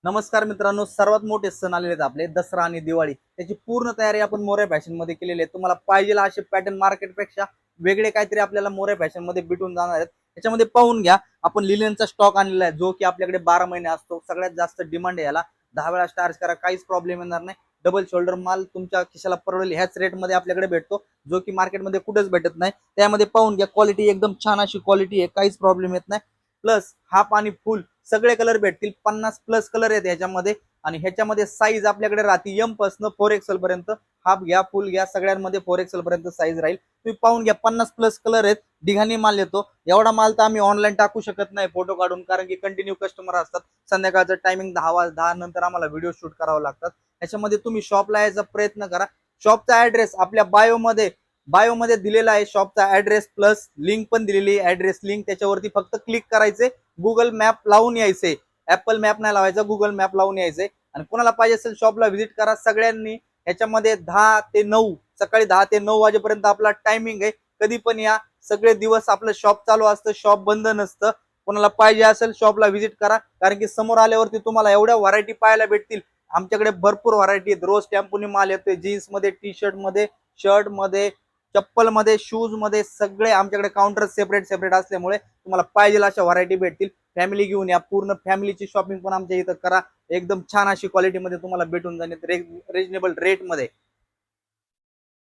नमस्कार मित्रांनो, सर्वात मोठे सण आलेले आहेत आपले दसरा आणि दिवाळी। त्याची पूर्ण तयारी आपण मोरे फॅशन मध्ये केलेली आहे। तुम्हाला पाहिजे असे पॅटर्न मार्केटपेक्षा वेगळे काहीतरी आपल्याला मोरे फॅशन मध्ये भेटून जाणार आहेत। त्याच्यामध्ये पाहून घ्या, आपण लिलेनचा स्टॉक आणलेला आहे जो की आपल्याकडे 12 महिने असतो। सगळ्यात जास्त डिमांड आहे याला। 10 वेळा चार्ज करा, काहीच प्रॉब्लेम येणार नाही। डबल शोल्डर माल तुमच्या खिशाला परवडेल ह्याच रेट मध्ये आपल्याकडे भेटतो, जो की मार्केटमध्ये कुठेच भेटत नाही। त्यामध्ये पाहून घ्या, क्वालिटी एकदम छान अशी क्वालिटी आहे, काहीच प्रॉब्लेम येत नाही। प्लस हाफ आणि फुल सगळे कलर भेटतील, 50 प्लस कलर आहेत ह्याच्यामध्ये। आणि ह्याच्यामध्ये साईज आपल्याकडे राहते एम पासून 4XL पर्यंत। हाफ घ्या, फुल घ्या, सगळ्यांमध्ये 4XL पर्यंत साईज राहील। तुम्ही पाहून घ्या, 50 प्लस कलर आहेत, डिघाणी माल येतो। एवढा माल तर आम्ही ऑनलाईन टाकू शकत नाही फोटो काढून, कारण की कंटिन्यू कस्टमर असतात। संध्याकाळचं टायमिंग 10 नंतर आम्हाला व्हिडिओ शूट करावं लागतात। त्याच्यामध्ये तुम्ही शॉपला यायचा प्रयत्न करा। शॉपचा ऍड्रेस आपल्या बायो मध्ये दिलेला आहे। शॉपचा ऍड्रेस प्लस लिंक पण दिलेली आहे, ऍड्रेस लिंक। त्याच्यावरती फक्त क्लिक करायचे, गुगल मॅप लावून यायचे। ऍपल मॅप नाही लावायचा, गुगल मॅप लावून यायचे। आणि कोणाला पाहिजे असेल शॉपला व्हिजिट करा सगळ्यांनी। ह्याच्यामध्ये 10 ते 9 सकाळी 10 ते 9 वाजेपर्यंत आपला टायमिंग आहे। कधी पण या, सगळे दिवस आपलं शॉप चालू असतं, शॉप बंद नसतं। कोणाला पाहिजे असेल शॉपला व्हिजिट करा, कारण की समोर आल्यावरती तुम्हाला एवढ्या व्हरायटी पाहायला भेटतील। आमच्याकडे भरपूर व्हरायटी आहेत, रोज टेम्पोनी माल येतोय, जीन्स मध्ये, टी शर्ट मध्ये, शर्ट मध्ये, चप्पल मध्ये, शूज मध्ये, सगळे आमच्याकडे काउंटर सेपरेट सेपरेट असल्यामुळे तुम्हाला पाहिजे अशा व्हरायटी भेटतील। फॅमिली घेऊन या, पूर्ण फॅमिलीची शॉपिंग पण आमच्या इथं करा। एकदम छान अशी क्वालिटी मध्ये तुम्हाला भेटून जाईल, रिजनेबल रेट मध्ये।